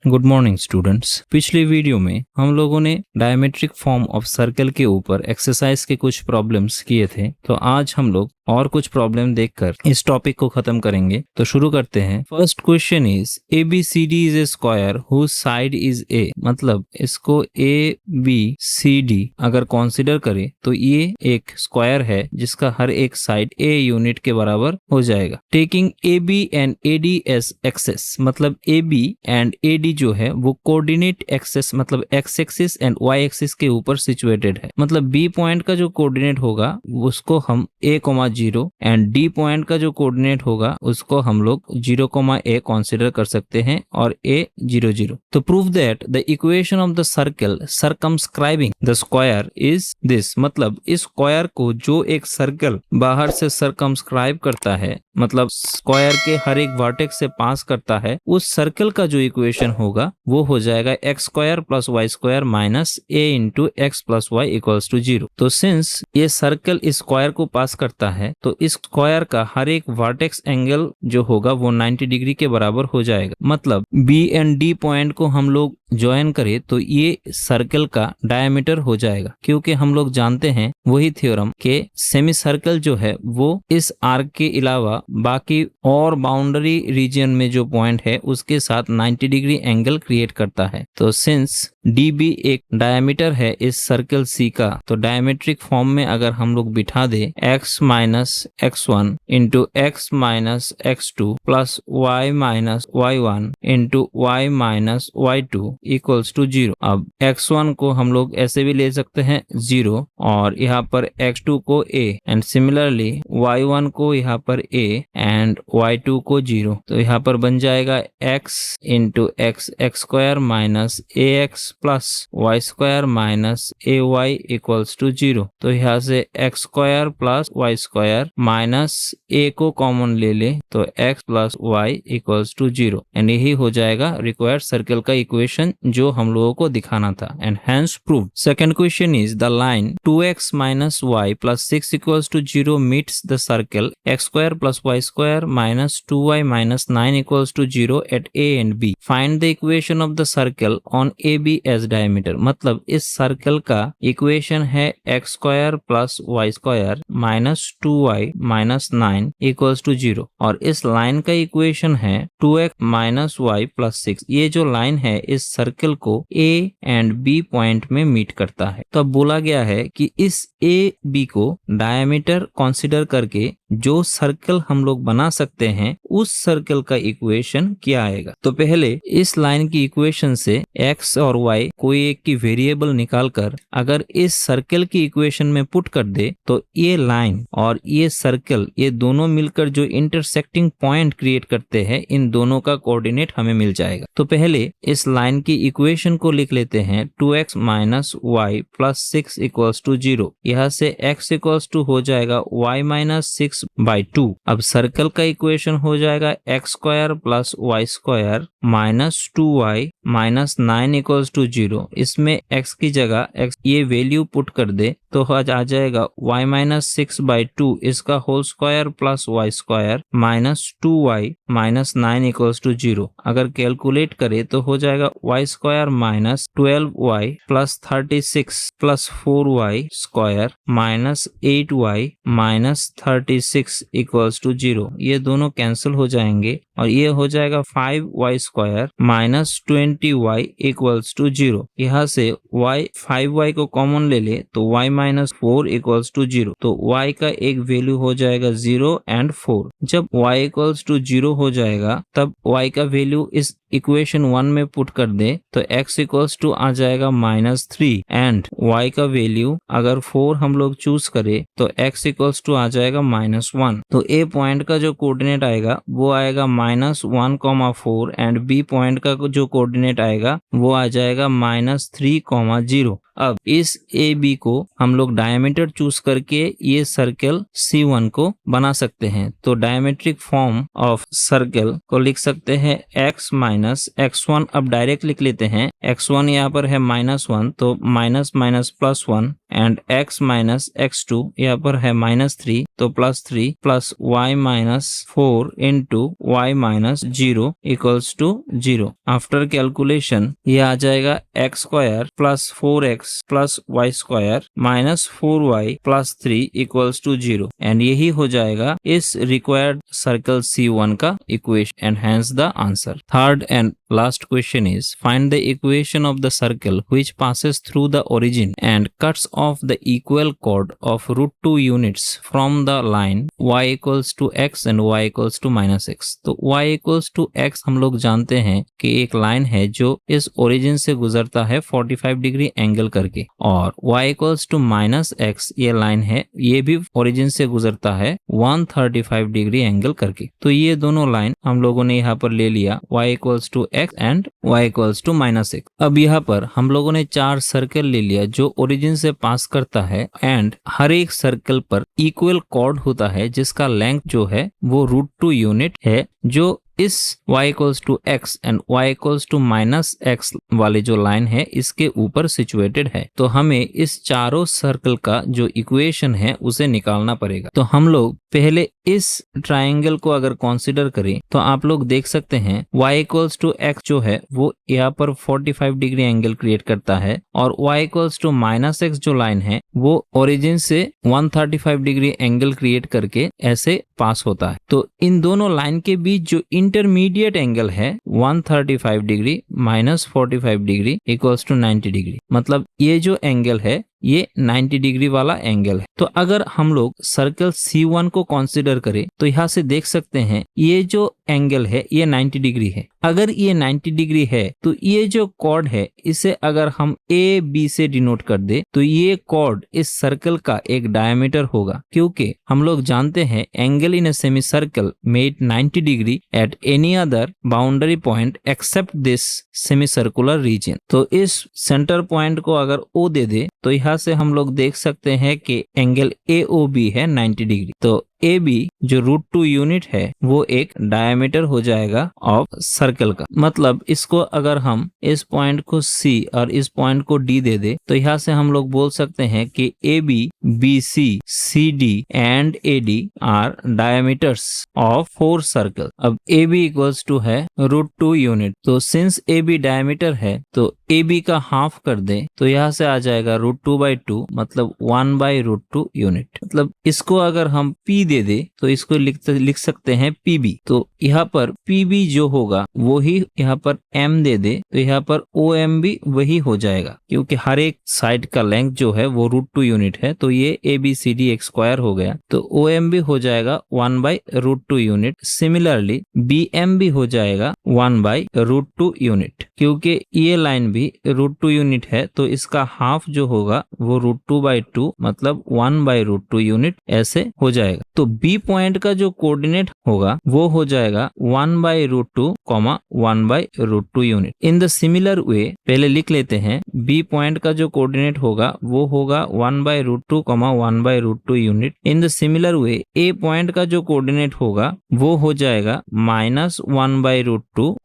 Good morning students. पिछले video में हम लोगों ने डायमेट्रिक फॉर्म ऑफ सर्कल के ऊपर एक्सरसाइज के कुछ प्रॉब्लम्स किए थे, तो आज हम लोग और कुछ प्रॉब्लम देखकर इस टॉपिक को खत्म करेंगे। तो शुरू करते हैं। First question is ABCD is a square whose side is A। मतलब इसको ABCD अगर कंसीडर करें तो ये एक स्क्वायर है जिसका हर एक साइड A यूनिट के बराबर हो जाएगा। Taking AB and AD as axes, मतलब AB एंड AD जो है वो कोऑर्डिनेट एक्सेस मतलब x axis and y axis के ऊपर सिचुएटेड है। मतलब B पॉइंट का जो कोऑर्डिनेट होगा उसको हम A,0 एंड D पॉइंट का जो कोऑर्डिनेट होगा उसको हम लोग 0,A कंसीडर कर सकते हैं और A,0,0। तो prove that the equation of the circle circumscribing the square is this. मतलब इस स्क्वायर को जो एक सर्कल बाहर से सर्कमस्क्राइब करता है, मतलब स्क्वायर के हर एक वर्टेक्स से पास करता है, उस सर्कल का जो इक्वेशन होगा वो हो जाएगा x² + y² minus a into x plus y equals to 0। तो सिंस ये सर्कल इस स्क्वायर को पास करता है तो इस स्क्वायर का हर एक वर्टेक्स एंगल जो होगा वो 90 डिग्री के बराबर हो जाएगा। मतलब B एंड D पॉइंट को हम लोग ज्वाइन करें तो ये सर्कल का डायमीटर हो जाएगा, क्योंकि हम लोग जानते हैं वही थ्योरम के सेमी सर्कल जो है वो इस आर्क के अलावा बाकी और बाउंड्री रीजन में जो पॉइंट है उसके साथ 90 डिग्री एंगल क्रिएट करता है। तो सिंस DB एक डायमीटर है इस सर्कल C का, तो डायमेट्रिक फॉर्म में अगर हम लोग बिठा दे x minus x1 into x minus x2 plus y minus y1 into y minus y2 equals to 0। अब x1 को हम लोग ऐसे भी ले सकते हैं 0 और यहाँ पर x2 को a एंड सिमिलरली y1 को यहाँ पर a एंड y2 को 0। तो यहाँ पर बन जाएगा x into x x² minus ax plus y² minus ay equals to 0। तो यहाँ से x² plus y² minus a को कॉमन ले ले तो x plus y equals to 0 and यही हो जाएगा रिक्वायर्ड सर्कल का इक्वेशन जो हम लोगों को दिखाना था and hence proved. Second question is the line 2x minus y plus 6 equals to 0 meets the circle x² plus y² minus 2y minus 9 equals to 0 at a and b। Find the equation of the circle on AB as diameter. मतलब इस सर्कल का equation है x² plus y² minus 2y minus 9 equals to 0 और इस line का equation है 2x minus y plus 6। ये जो लाइन है इस सर्कल को A एंड B पॉइंट में मीट करता है। तो अब बोला गया है कि इस AB को डायमीटर कंसीडर करके जो सर्कल हम लोग बना सकते हैं उस सर्कल का इक्वेशन क्या आएगा। तो पहले इस लाइन की इक्वेशन से x और y कोई एक की वेरिएबल निकालकर अगर इस सर्कल की इक्वेशन में पुट कर दे तो ये लाइन और ये सर्कल ये दोनों मिलकर जो इंटरसेक्टिंग पॉइंट क्रिएट करते हैं इन दोनों का कोऑर्डिनेट हमें मिल जाएगा। तो पहले इस लाइन की इक्वेशन को लिख लेते हैं 2x minus y plus 6 equals to 0। यहाँ से x इक्वल्स टू हो जाएगा y माइनस 6/2। अब सर्कल का इक्वेशन हो जाएगा x² plus y² minus 2y minus 9 equals to 0। इसमें x की जगह x ये वैल्यू पुट कर दे तो आ जाएगा y माइनस 6/2 इसका whole square plus y² minus 2y minus 9 equals to 0। अगर कैलकुलेट करे तो हो जाएगा y² minus 12y plus 36 plus 4y² minus 8y minus 36 equals to 0। ये दोनों कैंसिल हो जाएंगे और ये हो जाएगा 5y² minus 20y equals to 0। यहाँ से y 5y को कॉमन ले ले तो y माइनस 4 इक्वल्स टू 0। तो y का एक वैल्यू हो जाएगा 0 एंड 4। जब y इक्वल्स टू 0 हो जाएगा तब y का वैल्यू इस इक्वेशन 1 में पुट कर दे तो x इक्वल्स टू आ जाएगा -3 एंड y का वैल्यू अगर 4 हम लोग चूज करें तो x इक्वल्स टू आ जाएगा -1। तो a पॉइंट का जो कोऑर्डिनेट आएगा वो आएगा -1,4 एंड b पॉइंट का जो कोऑर्डिनेट आएगा वो आ जाएगा -3,0। अब इस AB को हम लोग डायमीटर चूज करके ये सर्कल C1 को बना सकते हैं। तो डायमेट्रिक फॉर्म ऑफ सर्कल को लिख सकते हैं x माइनस x1। अब डायरेक्ट लिख लेते हैं x1 यहाँ पर है -1 तो minus minus +1 and x minus x2, यहाँ पर है -3 तो +3 plus y minus 4 into y minus 0 equals to 0। After calculation ये आ जाएगा x square plus 4x plus y square minus 4y plus 3 equals to 0 and यही हो जाएगा इस रिक्वायर्ड सर्कल C1 का equation and hence the answer. Third and last question is find the equation of the circle which passes through the origin and cuts off the equal chord of √2 units from the line y equals to x and y equals to -x। तो y equals to x हम लोग जानते हैं कि एक line है जो इस ओरिजिन से गुजरता है 45 डिग्री एंगल करके, और y equals to -x ये लाइन है, ये भी ओरिजिन से गुजरता है 135 डिग्री एंगल करके। तो ये दोनों लाइन हम लोगों ने यहाँ पर ले लिया y equals to x and y equals to -x। अब यहाँ पर हम लोगों ने 4 सर्कल ले लिया जो ओरिजिन से पास करता है एंड हर एक सर्कल पर इक्वल कॉर्ड होता है जिसका लेंथ जो है वो √2 यूनिट है, जो इस y equals to x and y equals to -x वाले जो लाइन है इसके ऊपर सिचुएटेड है। तो हमें इस चारों सर्कल का जो इक्वेशन है उसे निकालना पड़ेगा। तो हम लोग पहले इस ट्रायंगल को अगर कंसीडर करें तो आप लोग देख सकते हैं y equals to x जो है वो यहाँ पर 45 डिग्री एंगल क्रिएट करता है, और y equals to -x जो लाइन है वो ओरिजिन से 135 डिग्री एंगल क्रिएट करके ऐसे पास होता है। तो इन दोनों लाइन के बीच जो इंटरमीडिएट एंगल है 135 degree -45 degree equals to 90 degree, मतलब ये जो एंगल है ये 90 डिग्री वाला एंगल है। तो अगर हम लोग सर्कल C1 को कंसीडर करें तो यहाँ से देख सकते हैं ये जो एंगल है ये 90 डिग्री है। अगर ये 90 डिग्री है तो ये जो कॉर्ड है इसे अगर हम AB से डिनोट कर दे तो ये कॉर्ड इस सर्कल का एक डायमीटर होगा, क्योंकि हम लोग जानते हैं angle in a semi circle made 90 degree at any other boundary point accept this semi circular region. तो इस सेंटर पॉइंट को अगर O दे दे तो यहाँ से हम लोग देख सकते हैं कि एंगल AOB है 90 डिग्री। तो AB जो √2 यूनिट है वो एक डायमीटर हो जाएगा ऑफ सर्कल का। मतलब इसको अगर हम इस पॉइंट को C और इस पॉइंट को D दे दे तो यहाँ से हम लोग बोल सकते हैं कि AB, BC, CD and AD are diameters of 4 circle. अब AB इक्वल्स टू है √2 यूनिट। तो सिंस AB डायमीटर है तो AB का हाफ कर दे तो यहाँ से आ जाएगा √2/2 मतलब 1/√2 यूनिट। मतलब इसको अगर हम P दे दे तो इसको लिख सकते हैं PB। तो यहाँ पर PB जो होगा वो ही यहाँ पर M दे दे तो यहाँ पर OM भी वही हो जाएगा, क्योंकि हर एक साइड का लेंथ जो है वो √2 यूनिट है। तो ये ABCD एक स्क्वायर हो गया, तो OM भी हो जाएगा 1/√2 यूनिट। सिमिलरली BM भी हो जाएगा 1/√2 यूनिट, क्योंकि ये लाइन भी √2 यूनिट है तो इसका हाफ जो होगा वो √2/2 मतलब 1/√2 यूनिट ऐसे हो जाएगा। तो B पॉइंट का जो कोऑर्डिनेट होगा वो हो जाएगा 1/√2, 1/√2 unit. In the similar way पहले लिख लेते हैं, B पॉइंट का जो कोऑर्डिनेट होगा वो होगा 1/√2, 1/√2 unit. In the similar way A point का जो कोऑर्डिनेट होगा वो हो जाएगा -1/√2,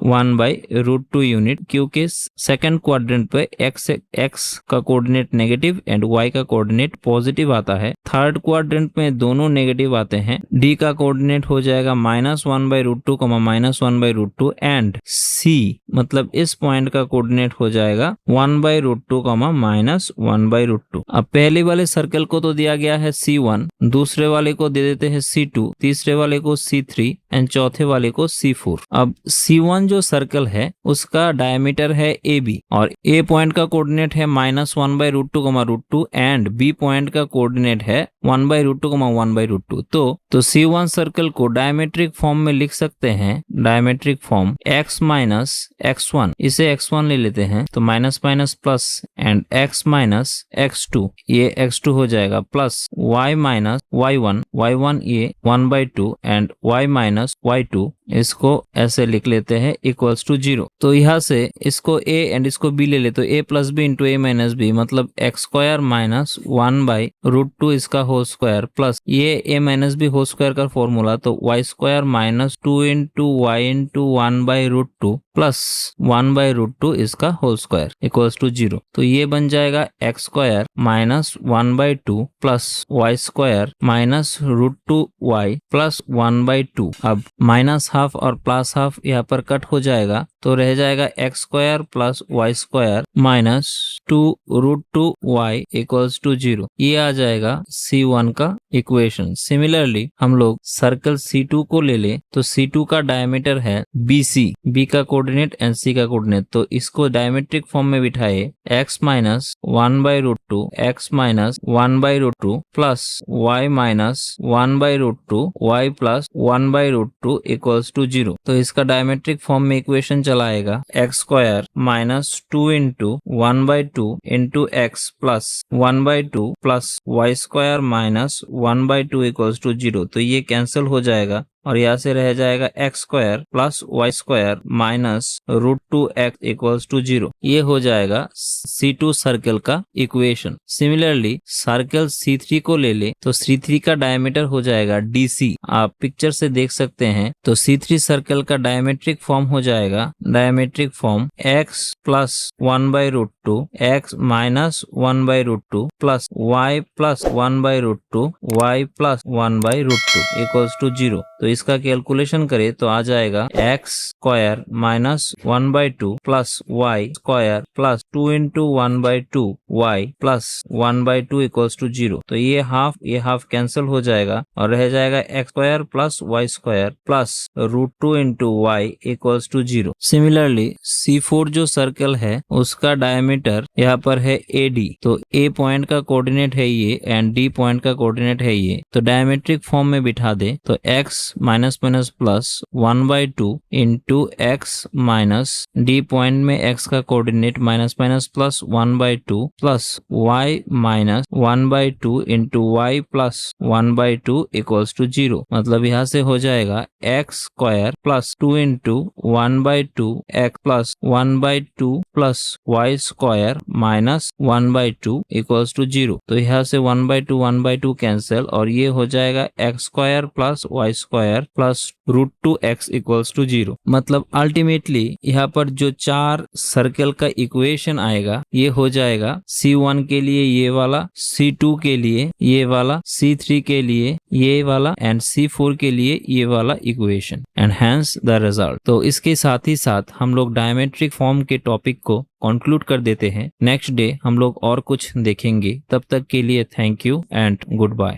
1/√2 यूनिट, क्योंकि सेकंड क्वाड्रेंट पे x का कोऑर्डिनेट नेगेटिव एंड y का कोऑर्डिनेट पॉजिटिव आता है। थर्ड क्वाड्रेंट में दोनों नेगेटिव आते हैं। D का कोऑर्डिनेट हो जाएगा -1/√2, -1/√2 एंड C मतलब इस पॉइंट का कोऑर्डिनेट हो जाएगा 1/√2, -1/√2। अब पहले वाले सर्कल को तो दिया गया है C1, दूसरे वाले को दे देते हैं C2, तीसरे वाले को C3 एंड चौथे वाले को C4। अब C1 जो सर्कल है उसका डायमीटर है AB और A पॉइंट का कोऑर्डिनेट है -1/√2, √2 एंड B पॉइंट का कोऑर्डिनेट है 1/√2, 1/√2। तो C1 सर्कल को डायमेट्रिक फॉर्म में लिख सकते हैं। Diametric form x minus x1, इसे x1 ले लेते हैं तो minus minus plus and x minus x2, ये x2 हो जाएगा प्लस y माइनस y1 ये 1/2 एंड y माइनस y2, इसको ऐसे लिख लेते हैं इक्वल्स टू 0। तो यहाँ से इसको a एंड इसको b ले ले तो a plus b into a minus b मतलब x स्क्वायर माइनस 1/√2 इसका होल स्क्वायर प्लस ये a minus b whole square का फॉर्मूला, तो y square minus 2 into y into 1/√2 plus 1/√2 इसका होल स्क्वायर इक्वल्स टू 0। तो ये बन जाएगा x square minus 1/2 plus y square minus √2y plus 1/2। अब माइनस हाफ और प्लस हाफ यहाँ पर कट हो जाएगा तो रह जाएगा x square plus y square minus 2√2y equals to 0। ये आ जाएगा C1 का इक्वेशन। सिमिलरली हम लोग सर्कल C2 को ले ले तो C2 का डायमीटर है BC, B का कोऑर्डिनेट एंड C का कोऑर्डिनेट। तो इसको डायमेट्रिक फॉर्म में बिठाए x minus 1/√2 x minus 1/√2 plus y minus 1/√2 y plus 1/√2 equals to 0। तो इसका डायमेट्रिक फॉर्म में इक्वेशन चलाएगा x square minus 2 into 1/2 into x plus 1/2 plus y square minus 1/2 equals to 0। तो ये कैंसिल हो जाएगा और यहाँ से रह जाएगा x square plus y square minus √2x equals to 0। ये हो जाएगा C2 सर्कल का इक्वेशन। सिमिलरली सर्कल C3 को ले ले तो C3 का डायमीटर हो जाएगा DC। आप पिक्चर से देख सकते हैं। तो C3 सर्कल का डायमेट्रिक फॉर्म हो जाएगा diametric form x plus 1/√2 x minus 1/√2 plus y plus 1/√2 y plus 1/√2 equals to 0। तो इसका कैलकुलेशन करें तो आ जाएगा x square minus 1/2 plus y square plus 2 into 1/2 y plus 1/2 equals to 0। तो ये हाफ कैंसिल हो जाएगा और रह जाएगा x square plus y square plus √2 into y equals to 0। Similarly C4 जो सर्कल है उसका डायमीटर यहाँ पर है AD। तो A पॉइंट का कोऑर्डिनेट है ये एंड D पॉइंट का कोऑर्डिनेट है ये। तो डायमेट्रिक फॉर्म में बिठा दे तो x minus minus plus 1/2 into x minus D point में x का coordinate minus minus plus 1/2 plus y minus 1/2 into y plus 1/2 equals to 0। मतलब यहाँ से हो जाएगा x square plus 2 into 1/2 x plus 1/2 plus y square minus 1/2 equals to 0। तो यहाँ से 1/2 कैंसिल और ये हो जाएगा x square plus y square plus √2x equals to 0। मतलब अल्टीमेटली यहाँ पर जो चार सर्कल का इक्वेशन आएगा ये हो जाएगा C1 के लिए ये वाला, C2 के लिए ये वाला, C3 के लिए ये वाला एंड C4 के लिए ये वाला equation and hence the result. तो इसके साथ ही साथ हम लोग डायमेट्रिक फॉर्म के टॉपिक को कंक्लूड कर देते हैं। नेक्स्ट डे हम लोग और कुछ देखेंगे। तब तक के लिए thank you and good bye.